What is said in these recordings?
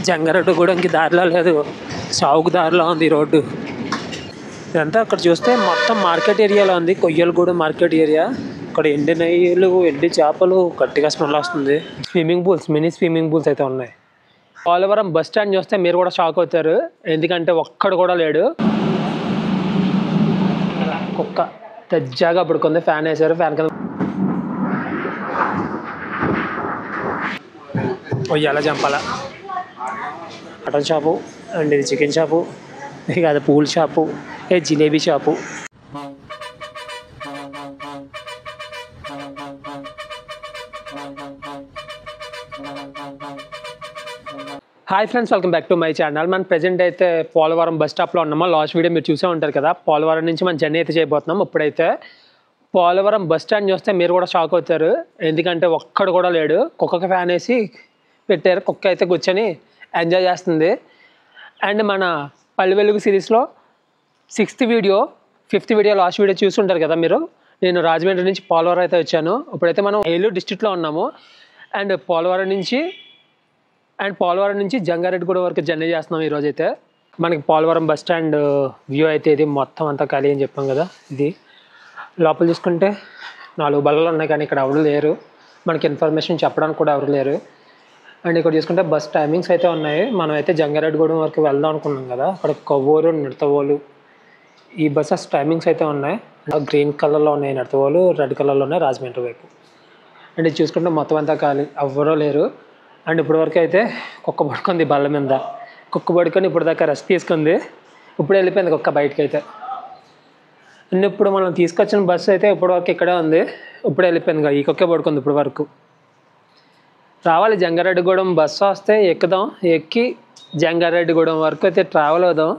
జంగారెడ్డిగూడెంకి దారిలో లేదు, సావుకు దారిలో ఉంది ఈ రోడ్డు. ఇదంతా అక్కడ చూస్తే మొత్తం మార్కెట్ ఏరియాలో ఉంది, కొయ్యలగూడెం మార్కెట్ ఏరియా. ఇక్కడ ఎండి నెయ్యలు, ఎండి చేపలు, గట్టిగా స్మెల్ వస్తుంది. Swimming pools, mini swimming pools అయితే ఉన్నాయి. పోలవరం బస్ స్టాండ్ చూస్తే మీరు కూడా షాక్ అవుతారు, ఎందుకంటే ఒక్కడు కూడా లేడు. కుక్క తెజ్జాగా పడుకుంది, ఫ్యాన్ వేసారు, ఫ్యాన్ కింద పొయ్యాల చంపాల. మటన్ షాపు అండ్ ఇది చికెన్ షాపు, ఇక అది పూల్ షాపు, ఇది jalebi shop. Hi friends, welcome back to my channel. మన ప్రెజెంట్ అయితే పోలవరం బస్ స్టాప్లో ఉన్నామా. లాస్ట్ వీడియో మీరు చూసే ఉంటారు కదా. పోలవరం నుంచి మనం జర్నీ అయితే చేయబోతున్నాం. ఇప్పుడైతే పోలవరం బస్ స్టాండ్ చూస్తే మీరు కూడా షాక్ అవుతారు, ఎందుకంటే ఒక్కడు కూడా లేడు. కుక్కకి ఫ్యాన్ వేసి పెట్టారు, కుక్క అయితే కూర్చొని ఎంజాయ్ చేస్తుంది. అండ్ మన పల్లె వెలుగు సిరీస్లో 6th video 5th video last video చూసుంటారు కదా మీరు. నేను రాజమండ్రి నుంచి పోలవరం అయితే వచ్చాను. ఇప్పుడైతే మనం ఏలూరు డిస్ట్రిక్ట్లో ఉన్నాము. అండ్ పోలవరం నుంచి జంగారెడ్డిగూడెం వరకు జర్నీ చేస్తున్నాం ఈరోజు అయితే. మనకి పోలవరం బస్ స్టాండ్ వ్యూ అయితే ఇది మొత్తం అంతా ఖాళీ అని చెప్పాం కదా. ఇది లోపల చూసుకుంటే 4 బల్లలు ఉన్నాయి, కానీ ఇక్కడ ఎవరు లేరు, మనకి ఇన్ఫర్మేషన్ చెప్పడానికి కూడా ఎవరు లేరు. అండ్ ఇక్కడ చూసుకుంటే బస్ టైమింగ్స్ అయితే ఉన్నాయి. మనం అయితే జంగారెడ్డిగూడెం వరకు వెళ్దాం అనుకున్నాం కదా. అక్కడ కొవ్వూరు, నిడతవోలు ఈ బస్సెస్ టైమింగ్స్ అయితే ఉన్నాయి. గ్రీన్ కలర్లో ఉన్నాయి నిడతవోలు, రెడ్ కలర్లో ఉన్నాయి రాజమండ్రి వైపు. అండ్ ఇది చూసుకుంటే మొత్తం అంతా ఖాళీ, ఎవ్వరూ లేరు. అండ్ ఇప్పటివరకు అయితే కుక్క పడుకుంది బల్ల మీద. కుక్క పడుకొని ఇప్పుడు దాకా రెస్ట్ తీసుకుంది, ఇప్పుడు వెళ్ళిపోయింది కుక్క బయటకి అయితే. అండ్ ఇప్పుడు మనం తీసుకొచ్చిన బస్సు అయితే ఇప్పటివరకు ఇక్కడే ఉంది, ఇప్పుడు వెళ్ళిపోయింది కదా. ఈ కుక్కే పడుకుంది ఇప్పుడు వరకు. రావాలి జంగారెడ్డిగూడెం బస్సు వస్తే ఎక్కుదాం, ఎక్కి జంగారెడ్డిగూడెం వరకు అయితే ట్రావెల్ అవుదాం.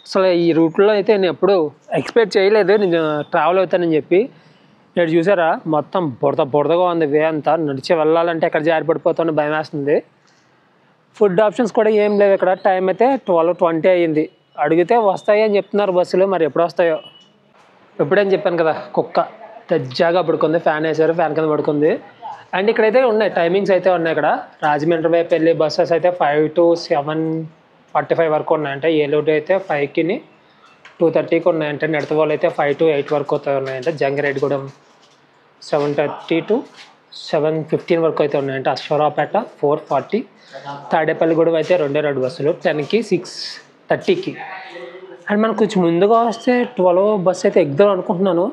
అసలు ఈ రూట్లో అయితే నేను ఎప్పుడు ఎక్స్పెక్ట్ చేయలేదు నేను ట్రావెల్ అవుతానని చెప్పి. ఇక్కడ చూసారా మొత్తం బురదగా ఉంది వే అంతా. నడిచి వెళ్ళాలంటే ఎక్కడ జారి పడిపోతానో భయం వేస్తుంది. ఫుడ్ ఆప్షన్స్ కూడా ఏం లేవు ఇక్కడ. టైం అయితే 12:20 అయ్యింది. అడిగితే వస్తాయి అని చెప్తున్నారు బస్సులు, మరి ఎప్పుడు వస్తాయో. ఎప్పుడని చెప్పాను కదా, కుక్క తెజ్జాగా పడుకుంది, ఫ్యాన్ వేసారు, ఫ్యాన్ కింద పడుకుంది. అండ్ ఇక్కడైతే ఉన్నాయి టైమింగ్స్ అయితే ఉన్నాయి ఇక్కడ. రాజమండ్రి వైపు వెళ్ళే బస్సెస్ అయితే 5 to 7:45 వరకు ఉన్నాయంటే. ఏలూరు అయితే 5కి 2:30కి ఉన్నాయంటే. నిడతవోలు అయితే 5 to 8 వరకు ఉన్నాయంటే. జంగారెడ్డిగూడెం 7:30 to 7:15 వరకు అయితే ఉన్నాయంటే. అశ్వరావుపేట 4:40. తాడేపల్లిగూడెం అయితే 2 బస్సులు 10కి 6:30కి. అండ్ మనకు కొంచెం ముందుగా వస్తే 12 బస్సు అయితే ఎక్కుదాం అనుకుంటున్నాను.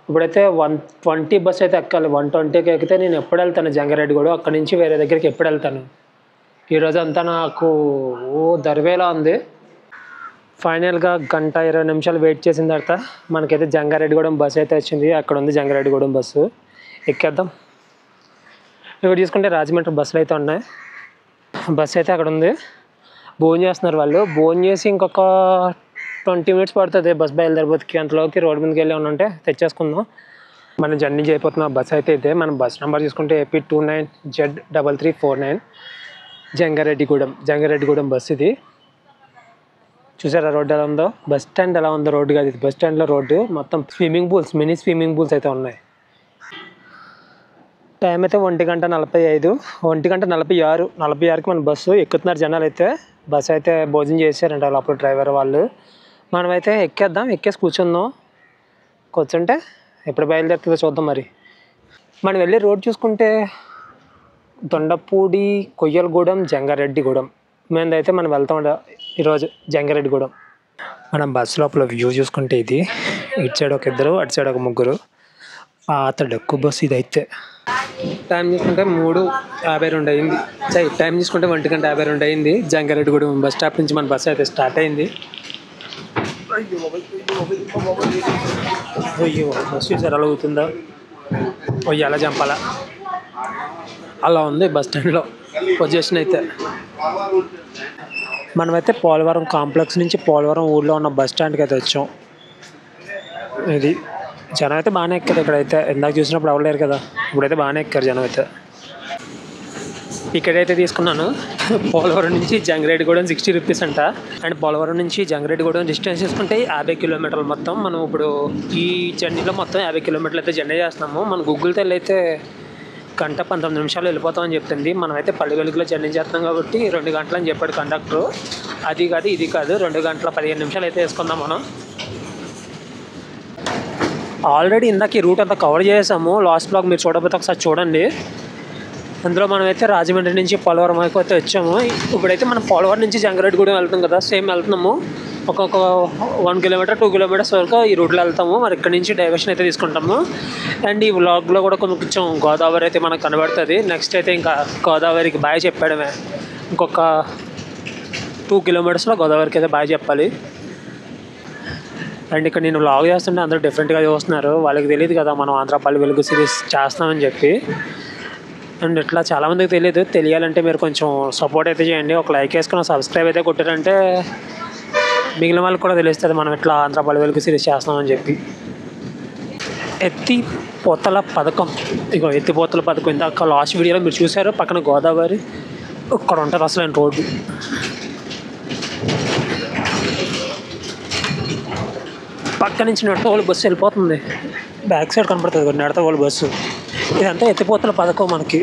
ఇప్పుడైతే 120 బస్సు అయితే ఎక్కాలి. 120కి ఎక్కితే నేను ఎప్పుడు వెళ్తాను జంగారెడ్డిగూడెం, అక్కడి నుంచి వేరే దగ్గరికి ఎప్పుడు వెళ్తాను. ఈరోజు అంతా నాకు దర్వేలా ఉంది. ఫైనల్గా 1:20 నిమిషాలు వెయిట్ చేసిన తర్వాత మనకైతే జంగారెడ్డిగూడెం బస్సు అయితే వచ్చింది. అక్కడ ఉంది జంగారెడ్డిగూడెం బస్సు, ఎక్కేద్దాం. ఇక్కడ చూసుకుంటే రాజమండ్రి బస్సులు అయితే ఉన్నాయి. బస్సు అయితే అక్కడ ఉంది, భోజనం చేస్తున్నారు వాళ్ళు. భోజనం చేసి ఇంకొక 20 minutes పడుతుంది బస్ బయలుదేరిపోతుంది. అంతలోకి రోడ్డు మీదకి వెళ్ళి ఉంటే తెచ్చేసుకుందాం. మనం జర్నీ చేయబోతున్న బస్సు అయితే ఇదే. మనం బస్ నెంబర్ చూసుకుంటే AP29Z3349 జంగారెడ్డిగూడెం బస్సు ఇది. చూసారా రోడ్డు ఎలా ఉందో, బస్ స్టాండ్ ఎలా ఉందో రోడ్డు కాదు ఇది. బస్ స్టాండ్లో రోడ్డు మొత్తం swimming pools, mini swimming pools అయితే ఉన్నాయి. టైం అయితే 1:45, 1:46కి మన బస్సు ఎక్కుతున్నారు జనాలు అయితే. బస్సు అయితే భోజనం చేశారంట అప్పుడు డ్రైవర్ వాళ్ళు. మనమైతే ఎక్కేద్దాం, ఎక్కేసి కూర్చుంటే ఎప్పుడు బయలుదేరుతుందో చూద్దాం. మరి మనం వెళ్ళే రోడ్ చూసుకుంటే దొండపూడి, కొయ్యలగూడెం, జంగారెడ్డిగూడెం మేమైతే మనం వెళ్తాం ఈరోజు జంగారెడ్డిగూడెం. మనం బస్సు లోపల వ్యూ చూసుకుంటే ఇది, ఇటు సైడ్ ఒక 2, అటు సైడ్ ఒక 3. పాత డక్కు బస్సు ఇది అయితే. టైం చూసుకుంటే 3:52 అయింది. టైం చూసుకుంటే 1:52 అయింది. జంగారెడ్డిగూడెం బస్ స్టాప్ నుంచి మన బస్సు అయితే స్టార్ట్ అయింది. అయ్యో బస్సు చూసారు ఎలా అవుతుందో, ఎలా చంపాలా అలా ఉంది బస్ స్టాండ్లో పొజిషన్ అయితే. మనమైతే పోలవరం కాంప్లెక్స్ నుంచి పోలవరం ఊళ్ళో ఉన్న బస్ స్టాండ్కి అయితే వచ్చాం. ఇది జనం అయితే బాగానే ఎక్కారు ఇక్కడైతే. ఇందాక చూసినప్పుడు అవ్వలేరు కదా, ఇప్పుడైతే బాగానే ఎక్కారు జనం అయితే. ఇక్కడైతే తీసుకున్నాను. పోలవరం నుంచి జంగారెడ్డిగూడెం 60 రూపీస్ అంట. అండ్ పోలవరం నుంచి జంగారెడ్డిగూడెం డిస్టెన్స్ తీసుకుంటే 50 కిలోమీటర్లు మొత్తం. మనం ఇప్పుడు ఈ జర్నీలో మొత్తం 50 కిలోమీటర్లు అయితే జర్నీ చేస్తున్నాము. మన గూగుల్ తెల్ అయితే గంట 19 నిమిషాలు వెళ్ళిపోతామని చెప్తుంది. మనమైతే పల్లి వెలుగులో జర్నీ చేస్తున్నాం కాబట్టి 2 గంటలు అని చెప్పాడు కండక్టరు. అది కాదు ఇది కాదు, 2 గంటల 15 నిమిషాలు అయితే వేసుకుందాం మనం. ఆల్రెడీ ఇందాక ఈ రూట్ అంతా కవర్ చేసాము. లాస్ట్ బ్లాగ్ మీరు చూడకపోతే ఒకసారి చూడండి. అందులో మనమైతే రాజమండ్రి నుంచి పోలవరం వరకు అయితే వచ్చాము. ఇప్పుడైతే మనం పోలవరం నుంచి జంగారెడ్డిగూడెం వెళ్తాం కదా, సేమ్ వెళ్తున్నాము. ఒక్కొక్క 1 కిలోమీటర్ 2 కిలోమీటర్స్ వరకు ఈ రూట్లో వెళ్తాము. మరి ఇక్కడ నుంచి డైవర్షన్ అయితే తీసుకుంటాము. అండ్ ఈ వ్లాగ్లో కూడా కొంచెం గోదావరి అయితే మనకు కనబడుతుంది. నెక్స్ట్ అయితే ఇంకా గోదావరికి బాయ్ చెప్పడమే. ఇంకొక 2 కిలోమీటర్స్లో గోదావరికి అయితే బాయ్ చెప్పాలి. అండ్ ఇక్కడ నేను వ్లాగ్ చేస్తుంటే అందరూ డిఫరెంట్గా చూస్తున్నారు. వాళ్ళకి తెలియదు కదా మనం ఆంధ్రపల్లి వెలుగు సిరీస్ చేస్తామని చెప్పి. అండ్ ఇట్లా చాలామందికి తెలియదు. తెలియాలంటే మీరు కొంచెం సపోర్ట్ అయితే చేయండి. ఒక లైక్ వేసుకుని సబ్స్క్రైబ్ అయితే కొట్టారంటే మిగిలిన వాళ్ళకి కూడా తెలుస్తుంది మనం ఇట్లా ఆంధ్రపల్లి వెలుగు సిరీస్ చేస్తామని చెప్పి. ఎత్తిపోతల పథకం, ఇగో ఎత్తిపోతల పథకం ఇందాక లాస్ట్ వీడియోలో మీరు చూసారు. పక్కన గోదావరి, ఇక్కడ ఉంటుంది అసలు రోడ్డు. పక్క నుంచి నడత వాళ్ళు బస్సు వెళ్ళిపోతుంది. బ్యాక్ సైడ్ కనపడుతుంది నడత వాళ్ళు బస్సు. ఇదంతా ఎత్తిపోతల పథకం. మనకి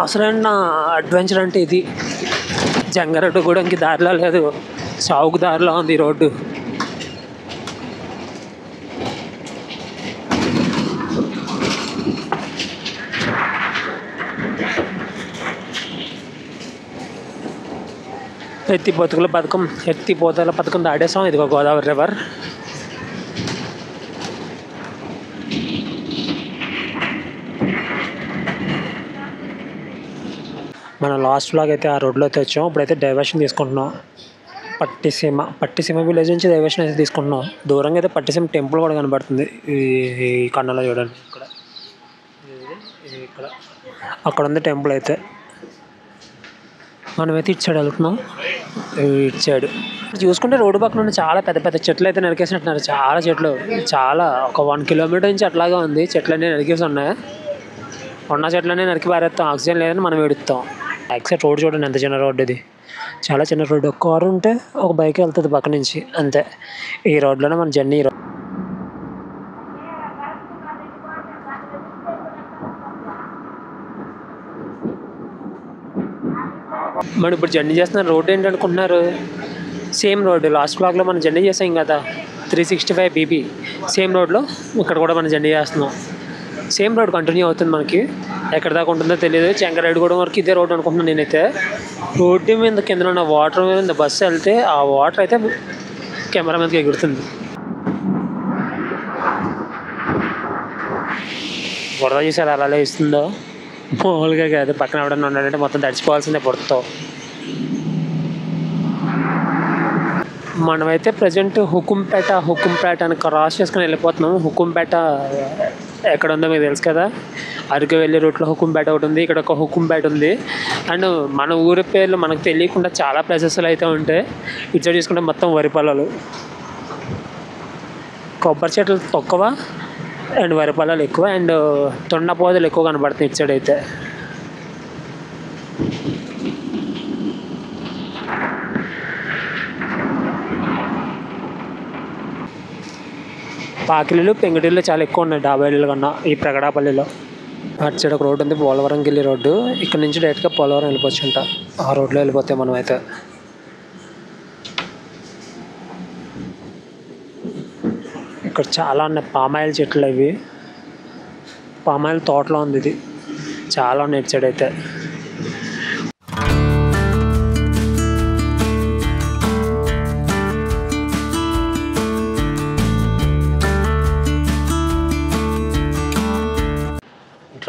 అసలైన అడ్వెంచర్ అంటే ఇది. జంగారెడ్డిగూడెంకి దారిలో లేదు, సావుకు దారిలో ఉంది ఈ రోడ్డు. ఎత్తిపోతల పథకం దాటేసాం. ఇదిగో గోదావరి రివర్. మన లాస్ట్ వ్లాగ్ అయితే ఆ రోడ్లో అయితే వచ్చాం. ఇప్పుడైతే డైవర్షన్ తీసుకుంటున్నాం. పట్టిసీమ విలేజ్ నుంచి డైవర్షన్ అయితే తీసుకుంటున్నాం. దూరంగా అయితే పట్టిసీమ టెంపుల్ కూడా కనబడుతుంది. ఈ కన్నలో చూడండి, ఇక్కడ అక్కడ ఉంది టెంపుల్. అయితే మనమైతే ఇటు సైడ్ వెళ్తున్నాం. ఇటు సైడ్ చూసుకుంటే రోడ్డు పక్కన ఉన్న చాలా పెద్ద పెద్ద చెట్లు అయితే నరికేసినట్టున్నారు. చాలా చెట్లు, చాలా ఒక 1 కిలోమీటర్ నుంచి అట్లాగా ఉంది. చెట్లన్నీ నరికేసి ఉన్నాయి. ఉన్న చెట్లన్నీ నరికి పారేస్తాం. ఆక్సిజన్ లేదని మనం ఏడుస్తాం. బ్యాక్ సైడ్ రోడ్ చూడండి ఎంత చిన్న రోడ్డు ఇది. చాలా చిన్న రోడ్డు. ఒక కారు ఉంటే ఒక బైక్ వెళ్తుంది పక్క నుంచి, అంతే. ఈ రోడ్లోనే మన జర్నీ. మనం ఇప్పుడు జర్నీ చేస్తున్న రోడ్డు ఏంటనుకుంటున్నారు? సేమ్ రోడ్డు లాస్ట్ బ్లాగ్లో మనం జర్నీ చేసాం కదా, 365 BB. సేమ్ రోడ్లో ఇక్కడ కూడా మనం జర్నీ చేస్తున్నాం. సేమ్ రోడ్ కంటిన్యూ అవుతుంది. మనకి ఎక్కడ దాకా ఉంటుందో తెలియదు. జంగారెడ్డిగూడెం వరకు ఇదే రోడ్ అనుకుంటున్నాను నేనైతే. రోడ్డు మీద కింద ఉన్న వాటర్ మీద బస్సు వెళ్తే ఆ వాటర్ అయితే కెమెరా మీదకి ఎగురుతుంది. బురద చూసారు అలా ఇస్తుందో? మామూలుగా కాదు. పక్కన ఎవడన్నా ఉన్నాడంటే మొత్తం తడిచిపోవాల్సిందే బురదతో. మనమైతే ప్రజెంట్ హుకుంపేట అని క్రాస్ చేసుకుని వెళ్ళిపోతున్నాం. హుకుంపేట ఎక్కడ ఉందో మీకు తెలుసు కదా, అరకు వెళ్ళే రూట్లో హుకుంపేట ఒకటి ఉంది. ఇక్కడ ఒక హుకుంపేట ఉంది. అండ్ మన ఊరి పేర్లు మనకు తెలియకుండా చాలా ప్లేసెస్లో అయితే ఉంటాయి. ఇటు సైడ్ చూసుకుంటే మొత్తం వరి పొలాలు, కొబ్బరి చెట్లు తక్కువ అండ్ వరి పొలాలు ఎక్కువ. అండ్ తొండ పోదలు ఎక్కువ కనబడుతుంది ఇటు సైడ్ అయితే. పాకిళ్ళు పెంకుటిళ్ళు చాలా ఎక్కువ ఉన్నాయి 50 ఇళ్ళు కన్నా ఈ ప్రగడాపల్లిలో. అటు సైడ్ ఒక రోడ్డు ఉంది, పోలవరంకి వెళ్ళే రోడ్డు. ఇక్కడ నుంచి డైరెక్ట్గా పోలవరం వెళ్ళిపోవచ్చు అంట. ఆ రోడ్లో వెళ్ళిపోతే మనం అయితే. ఇక్కడ చాలా ఉన్నాయి పామాయిల్ చెట్లు. అవి పామాయిల్ తోటలో ఉంది. ఇది చాలా ఉన్నాయి ఇటు సైడ్ అయితే.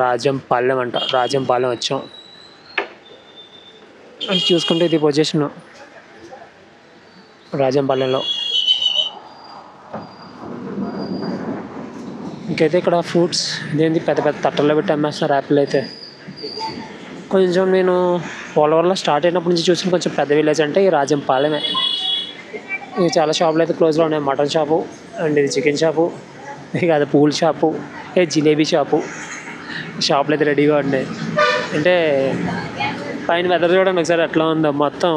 రాజంపాలెం అంట. రాజంపాలెం వచ్చాం. అది చూసుకుంటే ఇది పొజిషన్ రాజంపాలెంలో. ఇంకైతే ఇక్కడ ఫ్రూట్స్ ఇదేంటి పెద్ద పెద్ద తట్టల్లో పెట్టి అమ్మేస్తున్నారు యాపిల్ అయితే. కొంచెం నేను పోలవరంలో స్టార్ట్ అయినప్పటి నుంచి చూసిన కొంచెం పెద్ద విలేజ్ అంటే ఈ రాజంపాలెమే. ఇక చాలా షాపులు అయితే క్లోజ్లో ఉన్నాయి. మటన్ షాపు అండ్ ఇది చికెన్ షాపు, ఇక అది పూల షాపు, జిలేబీ షాపు. షాపులు అయితే రెడీగా ఉన్నాయి. అంటే పైన వెదర్ చూడండి ఒకసారి ఎట్లా ఉందో. మొత్తం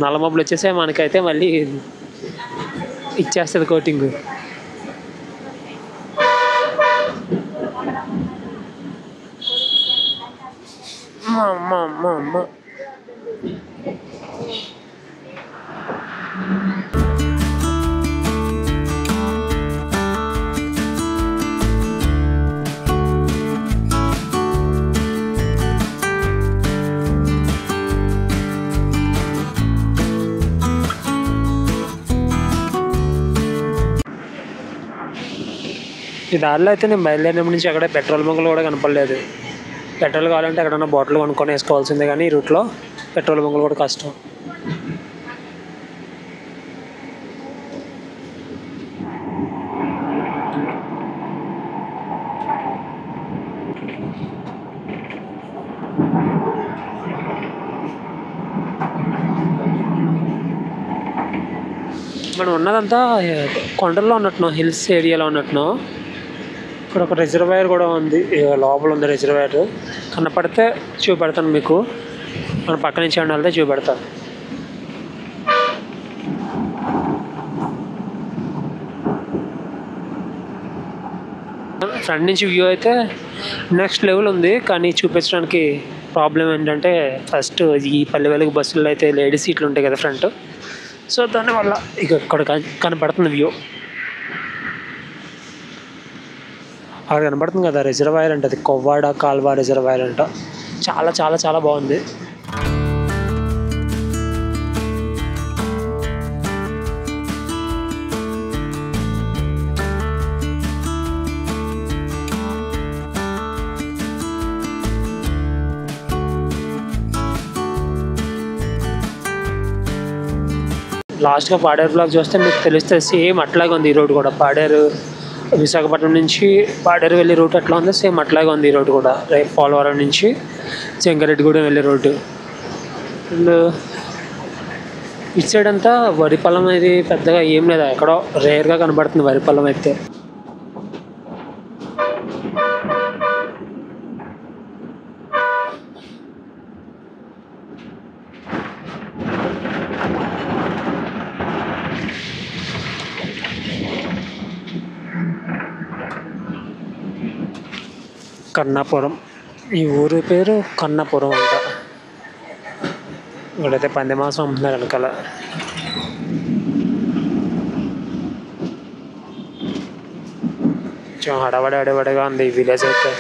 నల్ల మబ్బులు వచ్చేసే మనకైతే మళ్ళీ ఇచ్చేస్తుంది కోటింగ్. అమ్మ. ఈ దారిలో అయితే నేను బయలుదేరినప్పటి నుంచి అక్కడ పెట్రోల్ బంకులు కూడా కనపడలేదు. పెట్రోల్ కావాలంటే ఎక్కడన్నా బాటిల్ కొనుక్కొని వేసుకోవాల్సిందే, కానీ ఈ రూట్లో పెట్రోల్ బంకులు కూడా కష్టం. మనం ఉన్నదంతా కొండల్లో ఉన్నట్టున్నాం, హిల్స్ ఏరియాలో ఉన్నట్టున్నాం. ఇక్కడ ఒక రిజర్వాయర్ కూడా ఉంది, లోపల ఉంది రిజర్వాయర్. కనపడితే చూపెడతాను మీకు, మన పక్క నుంచి ఏమన్నా వెళ్తే చూపెడతాను. ఫ్రంట్ నుంచి వ్యూ అయితే నెక్స్ట్ లెవెల్ ఉంది, కానీ చూపించడానికి ప్రాబ్లం ఏంటంటే ఫస్ట్ ఈ పల్లె వెలుగు బస్సుల్లో అయితే లేడీస్ సీట్లు ఉంటాయి కదా ఫ్రంట్, సో దానివల్ల ఇక ఇక్కడ కనపడుతుంది వ్యూ. అక్కడ కనపడుతుంది కదా రిజర్వాయర్ అంటే, అది కొవ్వాడ కాల్వ రిజర్వాయర్ అంట. చాలా చాలా చాలా బాగుంది. లాస్ట్గా పాడేరు బ్లాక్ చూస్తే మీకు తెలుస్తుంది, సేమ్ అట్లాగే ఉంది ఈ రోడ్ కూడా. పాడేరు విశాఖపట్నం నుంచి పాడేరు వెళ్ళే రూట్ ఎట్లా ఉందో సేమ్ అట్లాగే ఉంది ఈ రోడ్ కూడా. రేపు పోలవరం నుంచి జంగారెడ్డిగూడెం వెళ్ళే రోడ్డు. అండ్ ఇటు సైడ్ అంతా వరి పొలం అనేది పెద్దగా ఏం లేదు, ఎక్కడో రేర్గా కనబడుతుంది వరి పొలం అయితే. కన్నాపురం, ఈ ఊరి పేరు కన్నాపురం అంట. ఇక్కడైతే పంది మాసం అమ్ముతున్నారు వెనకాల. కొంచెం హడవడిగా ఉంది ఈ విలేజ్ అయితే.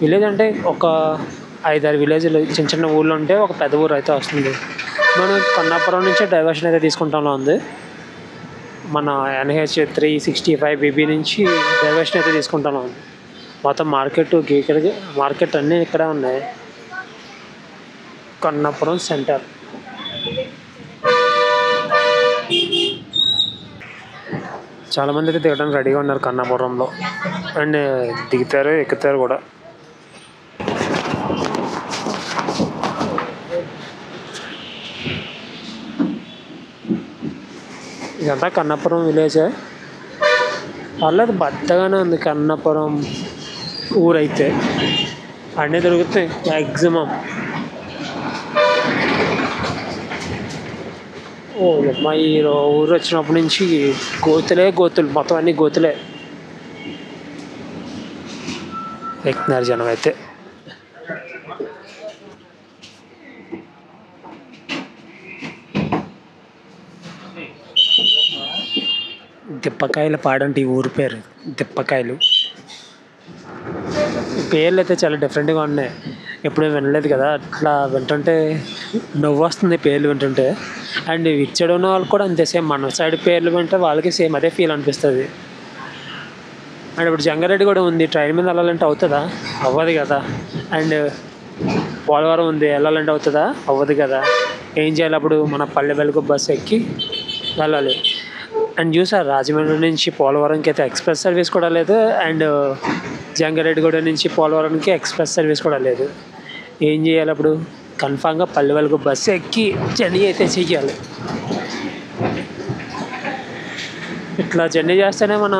విలేజ్ అంటే ఒక 5-6 విలేజ్లు చిన్న చిన్న ఊళ్ళో ఉంటే ఒక పెద్ద ఊరు అయితే వస్తుంది. మనం కన్నాపురం నుంచే డైవర్షన్ అయితే తీసుకుంటాలో ఉంది. మన NH 365 BB నుంచి డైవర్షన్ అయితే తీసుకుంటాలో ఉంది. మొత్తం మార్కెట్ అన్నీ ఇక్కడ ఉన్నాయి. కన్నాపురం సెంటర్. చాలామంది అయితే దిగడానికి రెడీగా ఉన్నారు కన్నాపురంలో, అండ్ దిగుతారు ఎక్కుతారు కూడా. ఇదంతా కన్నాపురం విలేజే. పర్లేదు బద్దగానే ఉంది కన్నాపురం ఊరైతే, అన్నీ దొరుకుతాయి మ్యాక్సిమం. మా ఈ ఊరు వచ్చినప్పటి నుంచి గోతులు మొత్తం అన్నీ గోతులే. ఎక్కుతున్నారు జనం అయితే. దిప్పకాయల పాడంటే ఈ ఊరి పేరు దిప్పకాయలు. పేర్లు అయితే చాలా డిఫరెంట్గా ఉన్నాయి, ఎప్పుడూ వినలేదు కదా. అట్లా వింటుంటే నవ్వు వస్తుంది పేర్లు వింటుంటే. అండ్ ఇచ్చాడు ఉన్న వాళ్ళు కూడా అంతే, సేమ్ మన సైడ్ పేర్లు వింటే వాళ్ళకి సేమ్ అదే ఫీల్ అనిపిస్తుంది. అండ్ ఇప్పుడు జంగారెడ్డి కూడా ఉంది, ట్రైన్ మీద వెళ్ళాలంటే అవుతుందా? అవ్వదు కదా. అండ్ పోలవరం ఉంది, వెళ్ళాలంటే అవుతుందా? అవ్వదు కదా. ఏం చేయాలి అప్పుడు? మన పల్లె వెలుగు బస్సు ఎక్కి వెళ్ళాలి. అండ్ చూసారు రాజమండ్రి నుంచి పోలవరంకి అయితే ఎక్స్ప్రెస్ సర్వీస్ కూడా లేదు, అండ్ జంగారెడ్డిగూడెం నుంచి పోలవరంకి ఎక్స్ప్రెస్ సర్వీస్ కూడా లేదు. ఏం చేయాలి అప్పుడు? కన్ఫామ్గా పల్లె వెలుగు బస్సు ఎక్కి జర్నీ అయితే చేయాలి. ఇట్లా జర్నీ చేస్తేనే మన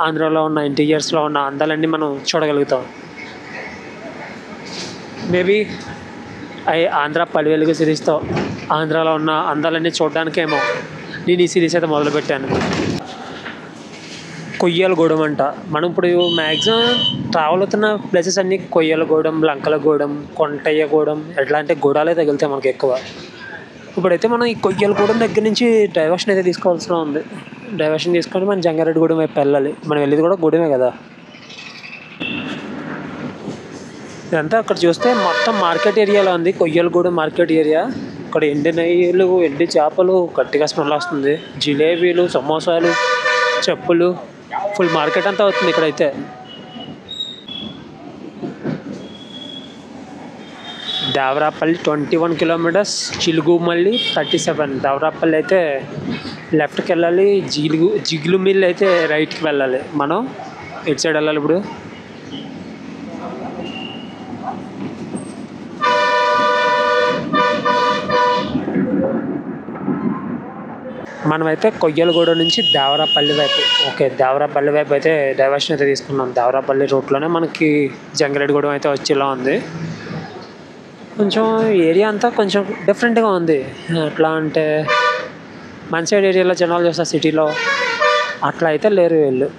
ఆంధ్రాలో ఉన్న ఇంటీరియర్స్లో ఉన్న అందాలన్నీ మనం చూడగలుగుతాం. మేబీ ఆంధ్ర పల్లె వెలుగు సిరీస్తో ఆంధ్రాలో ఉన్న అందాలన్నీ చూడడానికేమో నేను ఈ సిరీస్ అయితే మొదలుపెట్టాను. కొయ్యలగూడెం అంట. మనం ఇప్పుడు మ్యాక్సిమం ట్రావెల్ అవుతున్న ప్లేసెస్ అన్నీ కొయ్యలగూడెం, లంకలగూడెం, కొంటయ్యగూడెం ఇట్లాంటి గూడాలే తగులుతాయి మనకి ఎక్కువ. ఇప్పుడైతే మనం ఈ కొయ్యలగూడెం దగ్గర నుంచి డైవర్షన్ అయితే తీసుకోవాల్సిన ఉంది. డైవర్షన్ తీసుకొని మనం జంగారెడ్డిగూడెం వైపు వెళ్ళాలి. మనం వెళ్ళేది కూడా గూడెమే కదా. ఇదంతా అక్కడ చూస్తే మొత్తం మార్కెట్ ఏరియాలో ఉంది. Koyyalagudem market area. ఇక్కడ ఎండి నెయ్యిలు, ఎండి చేపలు గట్టిగా స్మెల్ వస్తుంది. జిలేబీలు, సమోసాలు, చెప్పులు, ఫుల్ మార్కెట్ అంతా అవుతుంది ఇక్కడైతే. దేవరాపల్లి 21 కిలోమీటర్స్, చిలుగుమల్లి 37. దేవరాపల్లి అయితే లెఫ్ట్కి వెళ్ళాలి, జిగులు మిల్ అయితే రైట్కి వెళ్ళాలి. మనం ఎటు సైడ్ వెళ్ళాలి ఇప్పుడు? మనమైతే కొయ్యలగూడెం నుంచి దేవరాపల్లి వైపు, ఓకే దేవరాపల్లి వైపు అయితే డైవర్షన్ అయితే తీసుకున్నాం. దేవరాపల్లి రూట్లోనే మనకి జంగారెడ్డిగూడెం అయితే వచ్చేలా ఉంది. కొంచెం ఏరియా అంతా కొంచెం డిఫరెంట్గా ఉంది. ఎట్లా అంటే మన సైడ్ ఏరియాలో జనాలు చూస్తారు, సిటీలో అట్లా అయితే లేరు వీళ్ళు.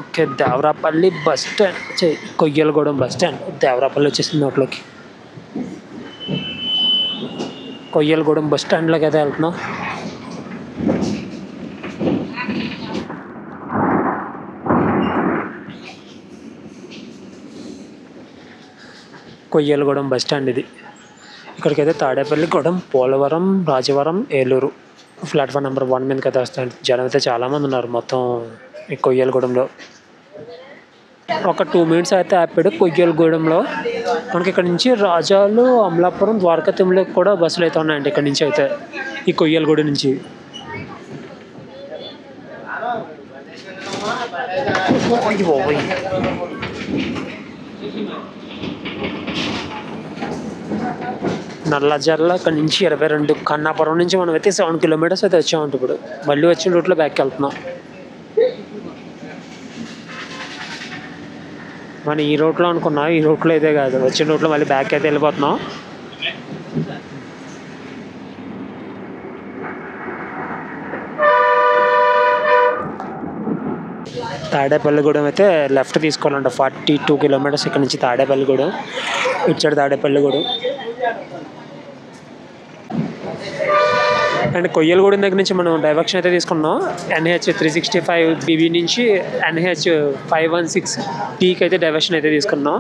Okay Devarapalli bus stand, Koyyalagudem bus stand. Devarapalli వచ్చేసింది నోట్లోకి. కొయ్యలగూడెం బస్ స్టాండ్లోకి అయితే వెళ్తున్నాం. కొయ్యలగూడెం బస్ స్టాండ్ ఇది. ఇక్కడికైతే తాడేపల్లిగూడెం, పోలవరం, రాజవరం, ఏలూరు ప్లాట్ఫామ్ నెంబర్ 1 మీదకి అయితే వస్తాయండి. జనం అయితే చాలామంది ఉన్నారు మొత్తం ఈ కొయ్యలగూడెంలో. ఒక 2 మినిట్స్ అయితే ఆపాడు కొయ్యలగూడెంలో. మనకి ఇక్కడ నుంచి రాజాలు, అమలాపురం, ద్వారకా తిరుమలకి కూడా బస్సులు అయితే ఉన్నాయండి ఇక్కడ నుంచి అయితే, ఈ కొయ్యలగూడెం నుంచి. నల్లజర్ల ఇక్కడ నుంచి 22. కన్నాపురం నుంచి మనం అయితే 7 కిలోమీటర్స్ అయితే వచ్చామంట. ఇప్పుడు మళ్ళీ వచ్చిన రూట్లో బ్యాక్ వెళ్తున్నాం. మనం ఈ రూట్లో అనుకున్నాం, ఈ రూట్లో అయితే కాదు, వచ్చిన రూట్లో మళ్ళీ బ్యాక్ అయితే వెళ్ళిపోతున్నాం. తాడేపల్లిగూడెం అయితే లెఫ్ట్ తీసుకోవాలంట. 42 కిలోమీటర్స్ ఇక్కడ నుంచి తాడేపల్లిగూడెం. ఇచ్చాడు తాడేపల్లిగూడెం. అండ్ కొయ్యలగూడెం దగ్గర నుంచి మనం డైవర్షన్ అయితే తీసుకున్నాం. NH 365 BB నుంచి NH 516 Pకి అయితే డైవర్షన్ అయితే తీసుకున్నాం.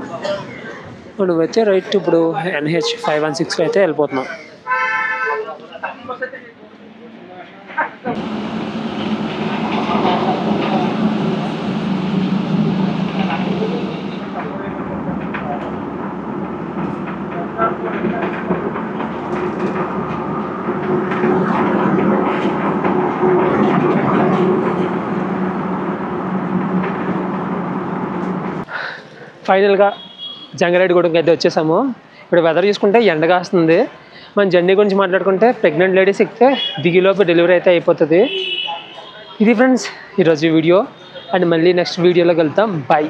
మనం అయితే రైట్ ఇప్పుడు NH 516 అయితే వెళ్ళిపోతున్నాం. ఫైనల్గా జంగారెడ్డిగూడెంకి అయితే వచ్చేసాము. ఇప్పుడు వెదర్ చూసుకుంటే ఎండగా వస్తుంది. మన జర్నీ గురించి మాట్లాడుకుంటే ప్రెగ్నెంట్ లేడీస్ ఎక్కితే దిగిలోపు డెలివరీ అయితే అయిపోతుంది. ఇది ఫ్రెండ్స్ ఈరోజు వీడియో. అండ్ మళ్ళీ నెక్స్ట్ వీడియోలోకి వెళ్తాం. బాయ్.